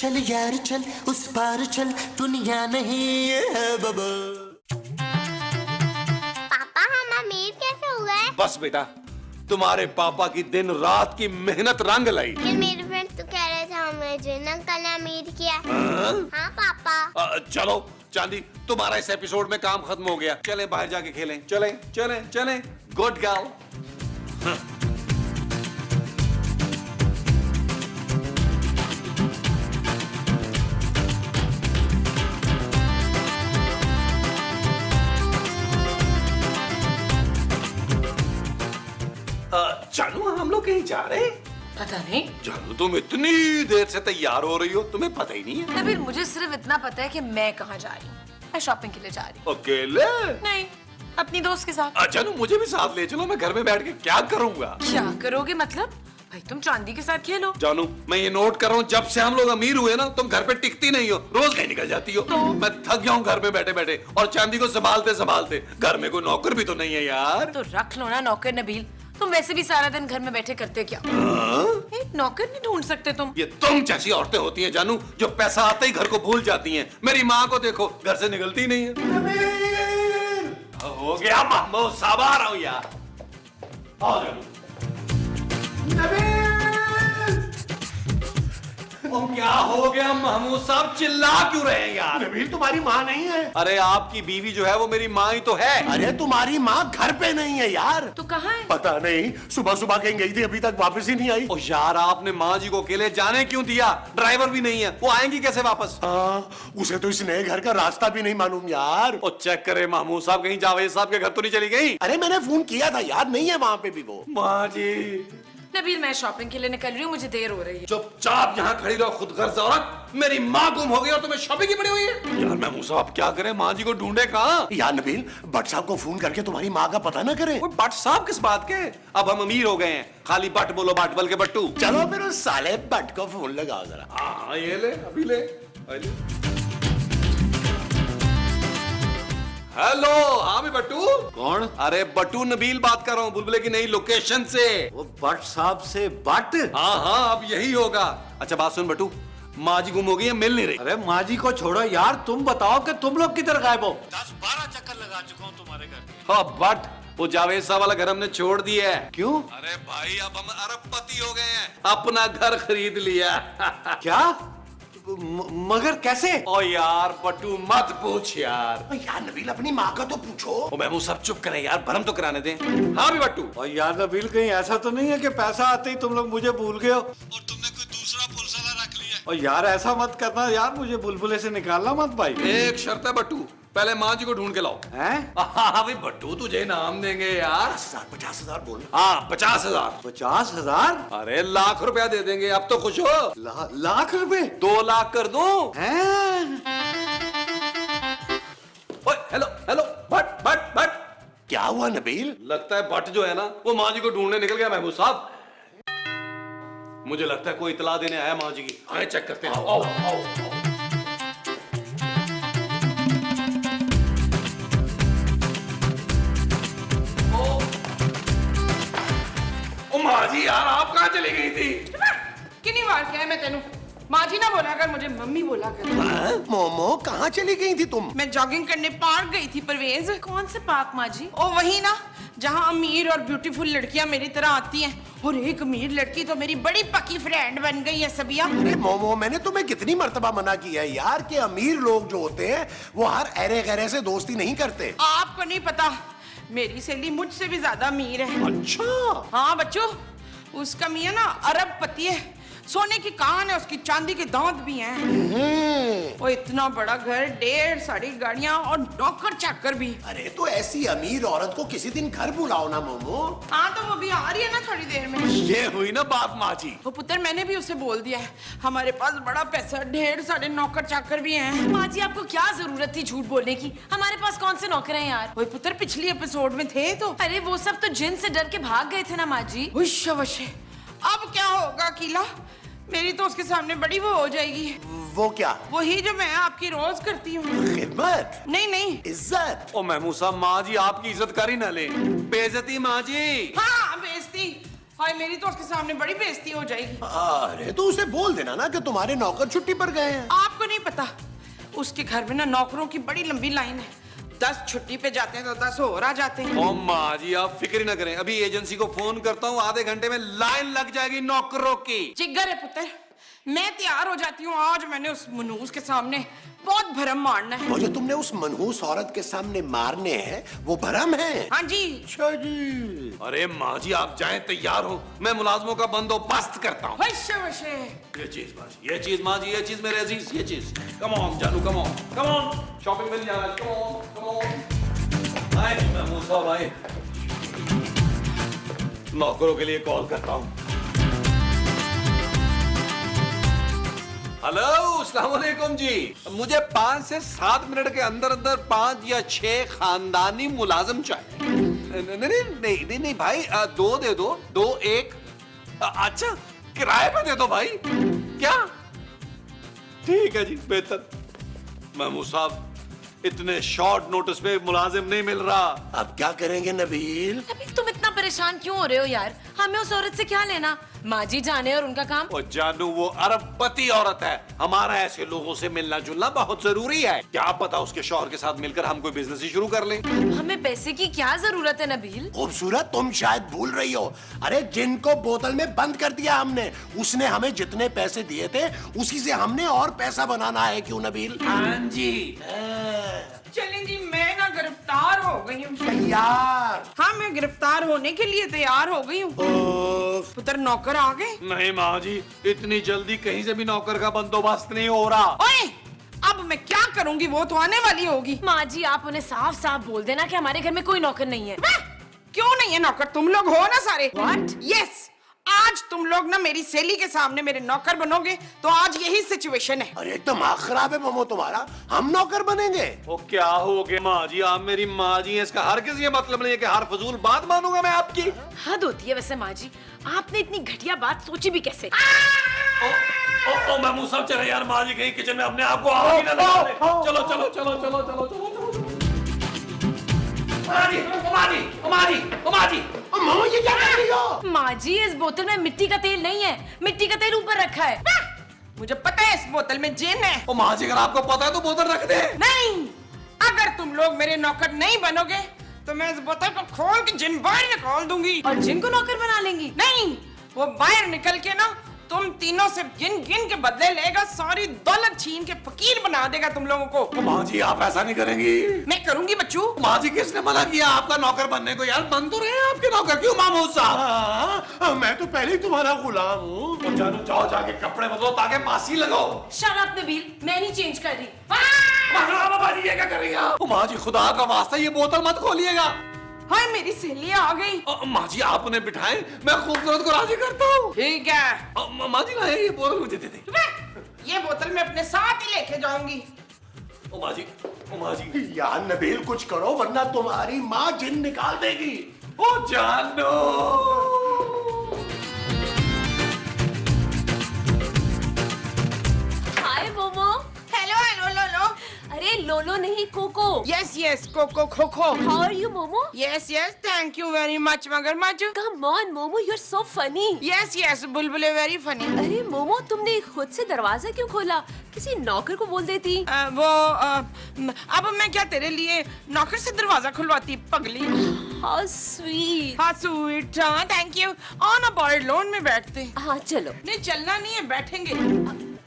चल यार चल, उस पार चल, दुनिया नहीं है बबल। पापा हम अमीर कैसे हुए? बस बेटा, तुम्हारे पापा की दिन रात की मेहनत रंग लाई। कि मेरे फ्रेंड्स तो कह रहे थे हमें जिन अंकल ने अमीर किया। हाँ पापा। चलो चांदी, तुम्हारा इस एपिसोड में काम खत्म हो गया। चलें बाहर जाके खेलें। चलें चलें चलें। Good girl. जानू, हम लोग कहीं जा रहे हैं? पता नहीं। जानू, तुम इतनी देर से तैयार हो रही हो, तुम्हें पता ही नहीं है? नबील, मुझे सिर्फ इतना पता है कि मैं कहाँ जा रही हूँ। मैं शॉपिंग के लिए जा रही हूँ। अकेले? नहीं, अपनी दोस्त के साथ। जानू, मुझे भी साथ ले चलो। मैं घर में बैठ के क्या करूँगा? क्या करोगे मतलब? भाई तुम चांदी के साथ खेलो। जानू, मैं ये नोट कर रहा हूँ, जब से हम लोग अमीर हुए ना, तुम घर पे टिकती नहीं हो, रोज कहीं निकल जाती हो। तो? मैं थक गया हूँ घर पे बैठे बैठे, और चांदी को संभालते संभालते। घर में कोई नौकर भी तो नहीं है यार। तो रख लो ना नौकर नबील। तुम वैसे भी सारा दिन घर में बैठे करते क्या? एक नौकर नहीं ढूंढ सकते तुम? ये तुम जैसी औरतें होती हैं जानू, जो पैसा आते ही घर को भूल जाती हैं। मेरी माँ को देखो, घर से निकलती नहीं है। हो गया महमूद साहब, आ रहा हूँ यार। आओ जानू। क्या हो गया महमूद साहब, चिल्ला क्यों रहे हैं यार? नबील, तुम्हारी माँ नहीं है? अरे आपकी बीवी जो है वो मेरी माँ ही तो है। अरे तुम्हारी माँ घर पे नहीं है यार। तो कहाँ है? पता नहीं, सुबह सुबह कहीं गई थी, अभी तक वापस ही नहीं आई। ओ यार, आपने माँ जी को अकेले जाने क्यों दिया? ड्राइवर भी नहीं है, वो आएंगी कैसे वापस? हाँ, उसे तो इस नए घर का रास्ता भी नहीं मालूम यार। ओ चेक करे महमूद साहब, कहीं जावेद साहब के घर तो नहीं चली गई? अरे मैंने फोन किया था यार, नहीं है वहाँ पे भी वो। माँ जी। नबील, मैं शॉपिंग के लिए निकल रही हूँ, मुझे देर हो रही है। चुपचाप यहाँ खड़ी रहो खुदगर्ज औरत। मेरी माँ गुम हो गई और तुम्हें शॉपिंग की पड़ी हुई है। यार महमूद साहब क्या करें, माँ जी को ढूंढे कहाँ? यार नबील, भट्ट साहब को फोन करके तुम्हारी माँ का पता ना करें। वो भट्ट साहब किस बात के? अब हम अमीर हो गए हैं, खाली बट बोलो, बाट बल के बट्टू। चलो फिर उस साले भट्ट को फोन लगाओ जरा। हाँ ये ले, अभी ले। हेलो, हाँ भी बट्टू। कौन? अरे बट्टू नबील बात कर रहा हूँ, बुलबुले की नई लोकेशन से। वो भट्ट साहब से बट? हाँ हाँ, अब यही होगा। अच्छा बात सुन बट्टू, माँ जी गुम हो गई है, मिल नहीं रही। अरे माँ जी को छोड़ो यार, तुम बताओ कि तुम लोग किधर गायब हो? 10-12 चक्कर लगा चुका हूँ तुम्हारे घर। हाँ बट वो जावेद साहब वाला घर हमने छोड़ दिया है। क्यों? अरे भाई, अब हम अरबपति हो गए हैं, अपना घर खरीद लिया। क्या? मगर कैसे? ओ यार बट्टू मत पूछ यार। यार नबील, अपनी माँ का तो पूछो। ओ महमूद साहब चुप करें यार, भरम तो कराने दें। हाँ भी बट्टू। और यार नबील, कहीं ऐसा तो नहीं है कि पैसा आते ही तुम लोग मुझे भूल गए हो और तुमने कोई दूसरा पुलसला रख लिया? और यार ऐसा मत करना यार, मुझे बुलबुले से निकालना मत भाई। एक शर्त है बट्टू, पहले माँ जी को ढूंढ के लाओ। हैं? हाँ भाई बट्टू, तुझे इनाम देंगे यार। 50,000 बोल। हाँ 50,000। 50,000? अरे लाख रुपया दे देंगे, अब तो खुश हो। लाख रुपए? 2 लाख कर दूं? हैं? ओए हेलो हेलो, भट्ट भट्ट भट्ट। क्या हुआ नबील? लगता है भट्ट जो है ना, वो माँ जी को ढूंढने निकल गया महमूद साहब। मुझे लगता है कोई इतला देने आया माँ जी की। आए चेक करते हैं। आओ आओ आओ। माँ जी यार, आप कहाँ चली गई थी? कितनी बार क्या है मैं तेनू? माँ जी ना बोला कर, मुझे मम्मी बोला कर। मोमो, कहाँ चली गई थी तुम? मैं जॉगिंग करने पार्क गई थी परवेज। कौन से पार्क माँ जी? ओ वही ना, जहाँ अमीर और ब्यूटीफुल लड़कियां मेरी तरह आती हैं। और एक अमीर लड़की तो मेरी बड़ी पक्की फ्रेंड बन गई है सबिया। अरे मोमो, मैंने तुम्हें कितनी मर्तबा मना किया है यार कि अमीर लोग जो होते हैं वो हर अरे गहरे से दोस्ती नहीं करते। आपको नहीं पता, मेरी सहेली मुझसे भी ज्यादा अमीर है। अच्छा? हाँ बच्चों, उसका मियाँ ना अरबपति है, सोने की कान है उसकी, चांदी के दांत भी हैं। वो इतना बड़ा घर, 1.5 सारी गाड़ियां और नौकर चाकर भी। अरे तो ऐसी अमीर औरत को किसी दिन घर बुलाओ ना मोमो। हाँ तो वो भी आ रही है ना थोड़ी देर में। ये हुई ना बात माँ जी। वो पुत्र, मैंने भी उसे बोल दिया है, हमारे पास बड़ा पैसा, 1.5 सारे नौकर चाकर भी हैं। माँ जी आपको क्या जरूरत थी झूठ बोलने की? हमारे पास कौन से नौकर हैं यार? वो पुत्र पिछली एपिसोड में थे तो। अरे वो सब तो जिन से डर के भाग गए थे ना माँ जी। अब क्या होगा कीला? मेरी तो उसके सामने बड़ी वो हो जाएगी। वो क्या? वही जो मैं आपकी रोज करती हूँ। खिदमत? नहीं, इज्जत। ओ महमूद साहब, माँ जी आपकी इज्जत कर ही ना ले, बेइज्जती माँ जी। हाँ बेइज्जती। हाय मेरी तो उसके सामने बड़ी बेइज्जती हो जाएगी। अरे तो उसे बोल देना ना कि तुम्हारे नौकर छुट्टी पर गए हैं। आपको नहीं पता, उसके घर में ना नौकरों की बड़ी लंबी लाइन है। 10 छुट्टी पे जाते हैं तो 10 और आ जाते हैं। ओ माँ जी आप फिक्र ना करें, अभी एजेंसी को फोन करता हूँ, आधे घंटे में लाइन लग जाएगी नौकरों की। जिगर है पुत्र, मैं तैयार हो जाती हूँ। आज मैंने उस मनहूस के सामने बहुत भरम मारना है। वो जो तुमने उस मनहूस औरत के सामने मारने हैं वो भरम है? हाँ जी। अच्छा जी। अरे माँ जी आप जाएं, तैयार हो, मैं मुलाजमों का बंदोबस्त करता हूँ। वैसे वैसे ये चीज माँ जी, ये चीज माँ जी, ये चीज मेरे अजीज, ये चीज। कम ऑन जानू, come on, come on, shopping मिल जाना, कम ऑन, कम ऑन। आए महमूद साहब आए, नौकरों के लिए कॉल करता हूँ। हेलो, अस्सलाम वालेकुम जी। मुझे 5 से 7 मिनट के अंदर अंदर 5 या 6 खानदानी मुलाजिम चाहिए। नहीं भाई, 2 दे दो, 2 1। अच्छा किराए पे दे दो भाई। क्या? ठीक है जी, बेहतर। महमूद साहब इतने शॉर्ट नोटिस पे मुलाजिम नहीं मिल रहा। अब क्या करेंगे नबील? नबील तुम इतना परेशान क्यों हो रहे हो यार? हमें उस औरत से क्या लेना? माँ जी जाने और उनका काम। और जानू वो अरबपति औरत है, हमारा ऐसे लोगों से मिलना जुलना बहुत जरूरी है। क्या पता उसके शौहर के साथ मिलकर हम कोई बिजनेस ही शुरू कर लें। हमें पैसे की क्या जरूरत है नबील? खूबसूरत, तुम शायद भूल रही हो। अरे जिनको बोतल में बंद कर दिया हमने, उसने हमें जितने पैसे दिए थे उसी से हमने और पैसा बनाना है। क्यों नबील? हाँ जी। चलें जी, मैं ना गिरफ्तार हो गई हूँ। तैयार? हाँ मैं गिरफ्तार होने के लिए तैयार हो गई हूँ। पुत्र नौकर आ गए? नहीं माँ जी, इतनी जल्दी कहीं से भी नौकर का बंदोबस्त नहीं हो रहा। ओए, अब मैं क्या करूंगी? वो तो आने वाली होगी। माँ जी आप उन्हें साफ साफ बोल देना कि हमारे घर में कोई नौकर नहीं है। क्यों नहीं है नौकर? तुम लोग हो ना सारे। What? यस, आज तुम लोग ना मेरी सहेली के सामने मेरे नौकर बनोगे, तो आज यही सिचुएशन है। अरे दिमाग खराब है ममो तुम्हारा, हम नौकर बनेंगे? वो क्या हो गया माँ जी, आप मेरी माँ जी हैं, इसका हर किसी ये मतलब नहीं है कि हर फजूल बात मानूंगा मैं आपकी। हद होती है वैसे माँ जी, आपने इतनी घटिया बात सोची भी कैसे? ओ महमूद साहब चले यार, माँ जी कहीं किचन में अपने आप को आग ही ना लगा ले। चलो चलो चलो चलो चलो चलो। ममो ये क्या कर रही हो? माँ जी इस बोतल में मिट्टी का तेल नहीं है, मिट्टी का तेल ऊपर रखा है। मुझे पता है इस बोतल में जिन है। ओ माँ जी अगर आपको पता है तो बोतल रख दे। नहीं, अगर तुम लोग मेरे नौकर नहीं बनोगे तो मैं इस बोतल को खोल के जिन बाहर निकाल दूंगी। और जिनको नौकर बना लेंगी? नहीं, वो बाहर निकल के ना तुम तीनों से गिन गिन के बदले लेगा, सारी दौलत छीन के फकीर बना देगा तुम लोगों को। माँ जी आप ऐसा नहीं करेंगी। मैं करूंगी बच्चू। माँ जी किसने मना किया आपका नौकर बनने को? यार बन तो रहे हैं आपके नौकर। क्यों महमूद साहब? मैं तो पहले ही तुम्हारा गुलाम हूँ। तो जानू जाओ जाके कपड़े बदलो ताकि मासी लगाओ। शट अप नबील, मैं नहीं चेंज कर रही। बाबा जी ये क्या कर रही हैं आप? माँ जी खुदा का वास्ता ये बोतल मत खोलिएगा। हाय मेरी सहेली आ गई। माँ जी आप उन्हें बिठाएं, मैं खूबसूरत को राजी करता हूँ। ठीक है। माँ जी ना ये बोतल मुझे दे दे। ये बोतल मैं अपने साथ ही लेके जाऊंगी। ओ माँ जी यार नबील कुछ करो वरना तुम्हारी माँ जिन निकाल देगी। ओ जानू। हाय मोमो। हेलो हेलो लोलो। अरे लोलो नहीं कोको। यस यस कोको खोखो। हाउ आर यू मोमो? Yes yes thank you very much मगरमच्छ। कम ऑन मोमो, you are so funny. Yes yes बुलबुले वेरी फनी। अरे मोमो तुमने खुद से दरवाजा क्यों खोला? किसी नौकर को बोल देती। अब मैं क्या तेरे लिए नौकर से दरवाजा खुलवाती पगली। How sweet. हाँ स्वीट, हाँ thank you. On about loan में बैठते। हाँ चलो। नहीं चलना नहीं है, बैठेंगे।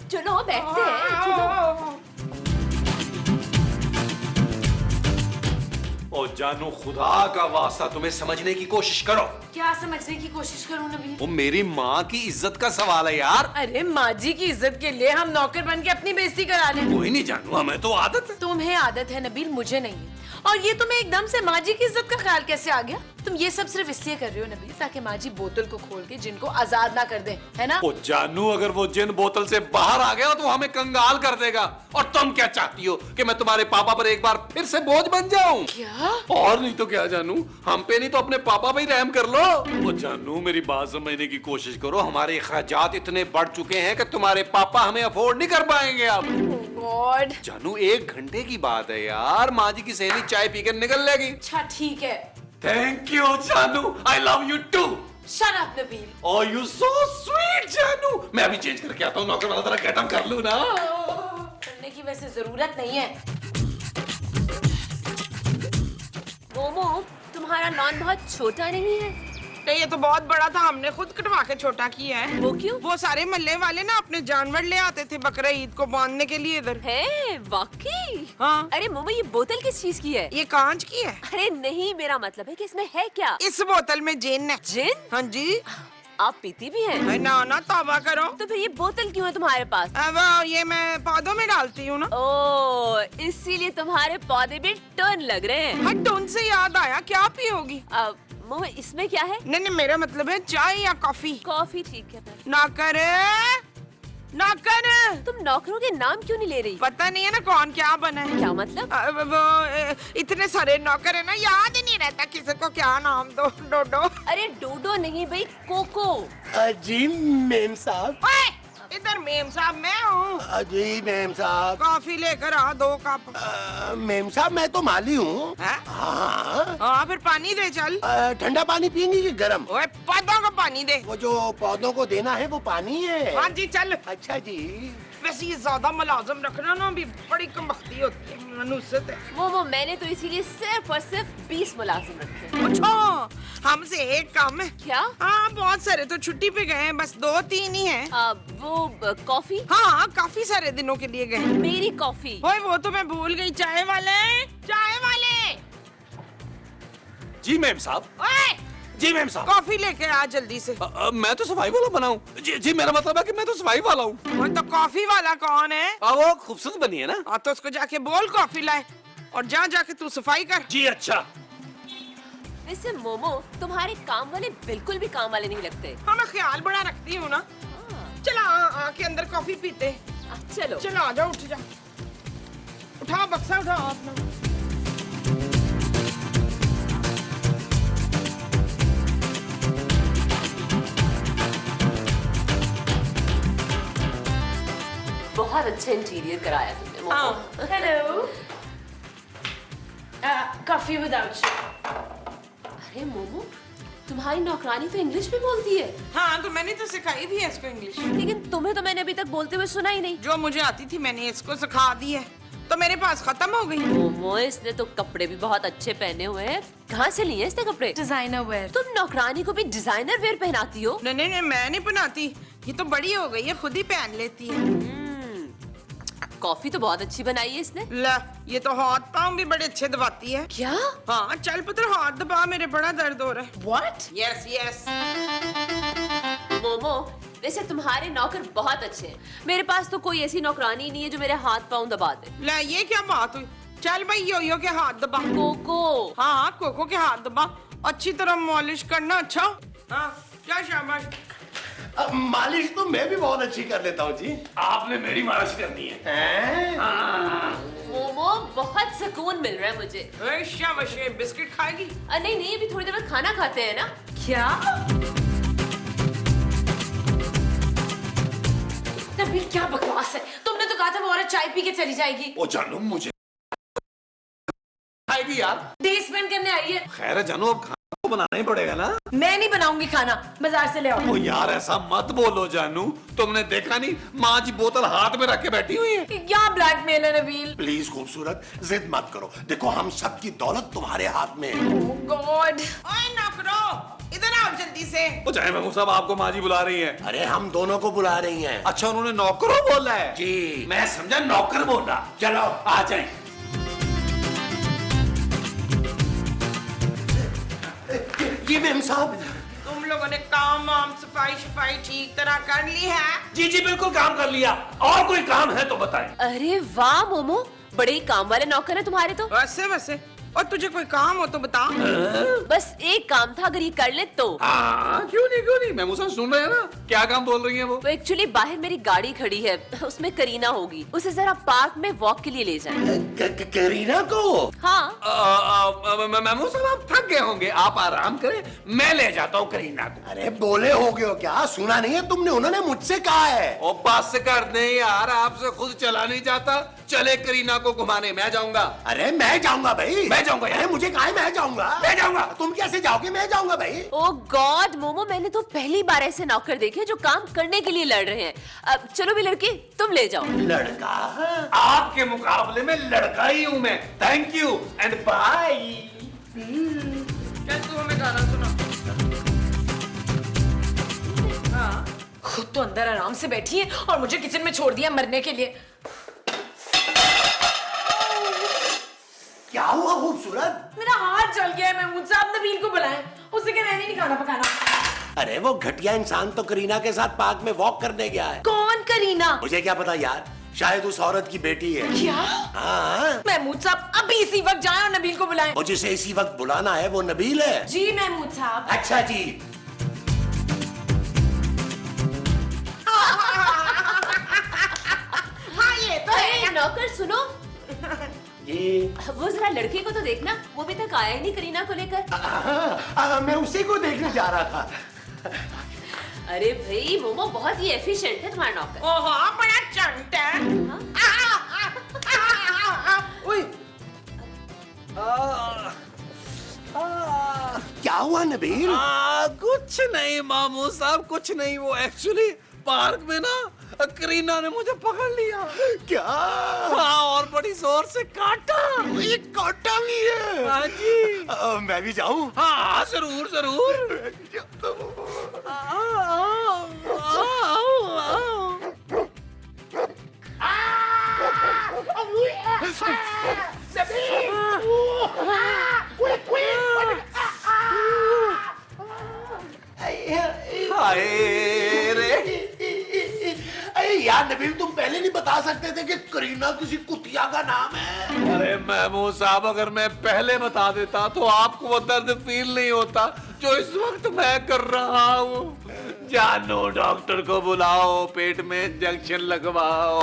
चलो बैठते हैं। चलो। ओ जानू खुदा का वास्ता तुम्हें समझने की कोशिश करो। क्या समझने की कोशिश करूं नबील? वो मेरी माँ की इज्जत का सवाल है यार। अरे माँ जी की इज्जत के लिए हम नौकर बन के अपनी बेइज्जती करा लें। कोई नहीं जानू, हमें तो आदत है। तुम्हें आदत है नबील, मुझे नहीं है। और ये तुम्हें एकदम से माँ जी की इज्जत का ख्याल कैसे आ गया? तुम ये सब सिर्फ इसलिए कर रहे हो नबील ताकि माँ जी बोतल को खोल के जिनको आजाद ना कर दे, है ना? ओ जानू अगर वो जिन बोतल से बाहर आ गया तो हमें कंगाल कर देगा। और तुम क्या चाहती हो कि मैं तुम्हारे पापा पर एक बार फिर से बोझ बन जाऊं? क्या? और नहीं तो क्या जानू, हम पे नहीं तो अपने पापा पे ही रहम कर लो। ओ जानू मेरी बात समझने की कोशिश करो, हमारे अखराजात इतने बढ़ चुके हैं कि तुम्हारे पापा हमें अफोर्ड नहीं कर पाएंगे अब। गॉड। जानू 1 घंटे की बात है यार, माँ जी की सहेली चाय पीकर निकल लेगी। अच्छा ठीक है। थैंक यू जानू, I love you too. Shut up, Nabil. Oh, you so sweet, जानू। मैं अभी चेंज करके आता हूँ, नौकर वाला तरह गेटअप कर लूँ ना। करने की वैसे जरूरत नहीं है। मोमो, तुम्हारा लॉन बहुत छोटा नहीं है? नहीं, ये तो बहुत बड़ा था, हमने खुद कटवा के छोटा किया है। वो क्यों? वो सारे मोहल्ले वाले ना अपने जानवर ले आते थे बकरा ईद को बांधने के लिए इधर। है वाकई? हाँ। अरे मोमो, ये बोतल किस चीज की है? ये कांच की है। अरे नहीं, मेरा मतलब है कि इसमें है क्या? इस बोतल में जिन है। जिन? हाँ जी। आप पीती भी हैं? ना ना, तौबा करो। तो फिर ये बोतल क्यों है तुम्हारे पास? अब ये मैं पौधों में डालती हूँ ना। ओ, इसीलिए तुम्हारे पौधे भी टर्न लग रहे हैं। हट, उनसे याद आया, क्या पियोगी? मोमो, इसमें क्या है? नहीं नहीं, मेरा मतलब है चाय या कॉफी। कॉफी ठीक है फिर। नौकर, नौकर। तुम नौकरों के नाम क्यों नहीं ले रही? पता नहीं है ना कौन क्या बना है। क्या मतलब? वो इतने सारे नौकर है ना, याद ही नहीं रहता किसी को क्या नाम दो। डोडो। अरे डोडो नहीं भाई, कोको। जी मेम साहब। ओए, इधर मेम साहब मैं हूँ। जी मेम साहब। कॉफी लेकर आ 2 कप। मेम साहब मैं तो माली हूँ। हैं? हाँ। हाँ, फिर पानी दे चल। ठंडा पानी पियेंगी कि गरम? ओए, पौधों को पानी दे। वो जो पौधों को देना है वो पानी है। हाँ जी, चल। अच्छा जी। वैसे ये ज्यादा मुलाजिम रखना ना भी बड़ी कमबख्ती होती है, मनुष्यत है। मोमो, मैंने तो इसीलिए सिर्फ और सिर्फ 20 मुलाजिम रखे हैं। अच्छा, हमसे एक कम है। क्या? हाँ, बहुत सारे तो छुट्टी पे गए हैं, बस 2-3 ही हैं। वो कॉफी? हाँ, काफी सारे दिनों के लिए गए हैं। मेरी कॉफी। ओए, वो तो मैं भूल गई, चाय वाले, चाय वाले। जी मैम साहब। ओए, जी मैम साहब। कॉफी लेके आ जल्दी से। मैं तो सफाई वाला बना हूँ। जी जी, मेरा मतलब है कि मैं तो सफाई वाला हूँ। वो तो कॉफी वाला कौन है? वो खूबसूरत बनी है ना। हाँ, तो उसको जाके बोल कॉफी लाए और जा जाके तू सफाई कर। जी अच्छा। वैसे मोमो, तुम्हारे काम वाले बिल्कुल भी काम वाले नहीं लगते। हाँ, मैं ख्याल बड़ा रखती हूँ ना। चला आके अंदर कॉफी पीते। चलो चलो, आ जाओ, उठ जा। उठाओ बक्सा, उठाओ अपना। बहुत अच्छा इंटीरियर कराया तुमने मोमो। हेलो। Coffee without. अरे मोमो, तुम्हारी नौकरानी तो इंग्लिश में बोलती है। हाँ, तो मैंने तो सिखाई भी है इसको इंग्लिश। लेकिन तुम्हें तो मैंने अभी तक बोलते हुए सुना ही नहीं। जो मुझे आती थी मैंने इसको सिखा दी है, तो मेरे पास खत्म हो गई। मोमो, इसने तो कपड़े भी बहुत अच्छे पहने हुए हैं। कहाँ से लिए इसने कपड़े? Designer wear. तुम नौकरानी को भी डिजाइनर वेयर पहनाती हो? नहीं नहीं नहीं, मैं नहीं बनाती, ये तो बड़ी हो गई है, खुद ही पहन लेती है। कॉफी तो बहुत अच्छी बनाई है इसने। ला, ये तो हाथ पाँव भी बड़े अच्छे दबाती है। क्या? हाँ, चल पुत्र, हाथ दबा, मेरे बड़ा दर्द हो रहा है। What? Yes yes. मोमो, वैसे तुम्हारे नौकर बहुत अच्छे हैं। मेरे पास तो कोई ऐसी नौकरानी नहीं है जो मेरे हाथ पाँव दबा दे। ला, ये क्या बात हुई? चल भाई, यो के हाथ दबा। कोको। हाँ, कोको के हाथ दबा, अच्छी तरह मॉलिश करना। अच्छा, हाँ, क्या शाबाश। मालिश तो मैं भी बहुत अच्छी कर लेता हूँ जी। आपने मेरी मालिश करनी है। मोमो, बहुत सुकून मिल रहा है मुझे। शाबाश। बिस्किट खाएगी? नहीं नहीं, अभी थोड़ी देर बाद खाना खाते हैं ना। क्या? नबील, क्या बकवास है? तुमने तो कहा था वो औरत चाय पी के चली जाएगी। ओ जानू, मुझे खाएगी यार। डे स्पेंड करने आई है। खैर है जानू, अब खाना तो बनाना ही पड़ेगा ना। मैं नहीं बनाऊंगी खाना, बाजार से ले आओ। ओ यार, ऐसा मत बोलो जानू। तुमने देखा नहीं, माँ जी बोतल हाथ में रख के बैठी हुई है। क्या ब्लैकमेल है नबील? प्लीज खूबसूरत, जिद मत करो। देखो, हम सबकी दौलत तुम्हारे हाथ में है। गॉड। ओए नौकरो, इधर आओ जल्दी से। ओ जाए महमूद साहब, आपको माँ जी बुला रही है। अरे हम दोनों को बुला रही हैं। अच्छा, उन्होंने नौकरों बोला है? जी। मैं समझा नौकर बोल रहा। चलो आ जाए। जी मेम साहब। तुम लोगों ने काम वाम सफाई शफाई ठीक तरह कर ली है? जी जी, बिल्कुल काम कर लिया। और कोई काम है तो बताएं। अरे वाह मोमो, बड़े ही काम वाले नौकर हैं तुम्हारे तो। वैसे वैसे, और तुझे कोई काम हो तो बता। बस एक काम था, अगर ये कर ले तो। हाँ, क्यों नहीं महमूद साहब सुन रहे हैं ना। क्या काम बोल रही हैं वो? तो एक्चुअली बाहर मेरी गाड़ी खड़ी है, उसमें करीना होगी, उसे जरा पार्क में वॉक के लिए ले जाएं। करीना को? हाँ। महमूद साहब, आप थक गए होंगे, आप आराम करें, मैं ले जाता हूँ करीना को। अरे बोले हो गए हो क्या? सुना नहीं है तुमने? उन्होंने मुझसे कहा है। ओ बस कर दे यार, आपसे खुद चला नहीं जाता। चले करीना को घुमाने, मैं जाऊंगा। अरे मैं जाऊंगा भाई। मैं जाऊंगा यार, मुझे काहे मैं जाऊंगा? मैं जाऊंगा। तुम कैसे जाओगे? मैं जाऊंगा भाई। ओ गॉड मोमो, मैंने तो पहली बार ऐसे नौकर देखे जो काम करने के लिए लड़ रहे हैं। अब चलो भी लड़की, तुम ले जाओ। लड़का? आपके मुकाबले में लड़का ही हूं मैं। Thank you and bye. चल तू हमें गाना सुना। हाँ खुद तो अंदर आराम से बैठी है और मुझे किचन में छोड़ दिया मरने के लिए। क्या हुआ खूबसूरत? मेरा हाथ जल गया है महमूद साहब, नबील को बुलाएं, उससे क्या मैंने नहीं खाना पकाना। अरे वो घटिया इंसान तो करीना के साथ पार्क में वॉक करने गया है। कौन करीना? मुझे क्या पता यार, शायद उस औरत की बेटी है। क्या? हाँ। महमूद साहब अभी इसी वक्त जाएं और नबील को बुलाएं। और जिसे इसी वक्त बुलाना है वो नबील है। जी महमूद साहब। अच्छा जी। हाँ ये तो अरे नौकर सुनो, जी। वो जरा लड़के को तो देखना, वो अभी तक आया ही नहीं करीना को लेकर। मैं उसी को देखने जा रहा था। अरे भाई मोमो बहुत ही एफिशिएंट है तुम्हारा नौकर। ओहो बड़ा चंट है। ओए क्या हुआ नबील? कुछ नहीं मामू साहब, कुछ नहीं। वो एक्चुअली पार्क में ना करीना ने मुझे पकड़ लिया। क्या? हाँ, और बड़ी जोर से काटा। ये काटा भी है? हाँ जी। मैं भी जाऊं? हाँ जरूर जरूर। हाय रे। अरे यार नबील, तुम पहले नहीं बता सकते थे कि करीना किसी कुतिया का नाम है? अरे महमूद साहब, अगर मैं पहले बता देता तो आपको वो दर्द फील नहीं होता जो इस वक्त मैं कर रहा हूँ। जानो डॉक्टर को बुलाओ, पेट में इंजेक्शन लगवाओ।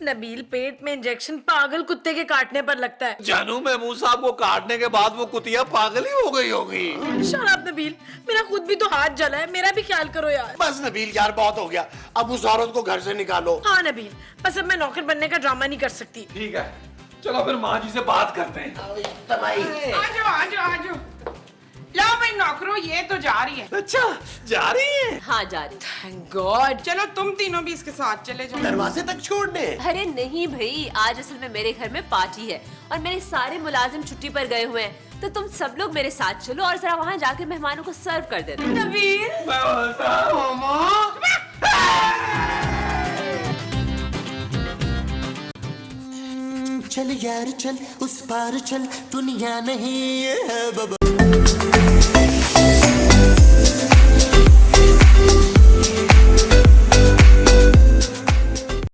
नबील, पेट में इंजेक्शन पागल कुत्ते के काटने पर लगता है। जानू, महमूद साहब को काटने के बाद वो कुतिया पागल ही हो गई होगी। शराब नबील, मेरा खुद भी तो हाथ जला है, मेरा भी ख्याल करो यार। बस नबील यार, बहुत हो गया। अब उस औरत को घर से निकालो। हाँ नबील, बस अब मैं नौकर बनने का ड्रामा नहीं कर सकती। ठीक है, चलो फिर माँ जी से बात करते हैं। आ जाओ। लो भाई नौकरों, ये तो जा रही है। अच्छा, जा रही है? हाँ जा रही। Thank God. चलो तुम तीनों भी इसके साथ चले जाओ। दरवाजे तक छोड़ने? अरे नहीं भाई, आज असल में मेरे घर में पार्टी है और मेरे सारे मुलाजिम छुट्टी पर गए हुए हैं, तो तुम सब लोग मेरे साथ चलो और जरा वहाँ जाके मेहमानों को सर्व कर देना। नबील, चल यार चल, उस पार चल, दुनिया नहीं है बाबा।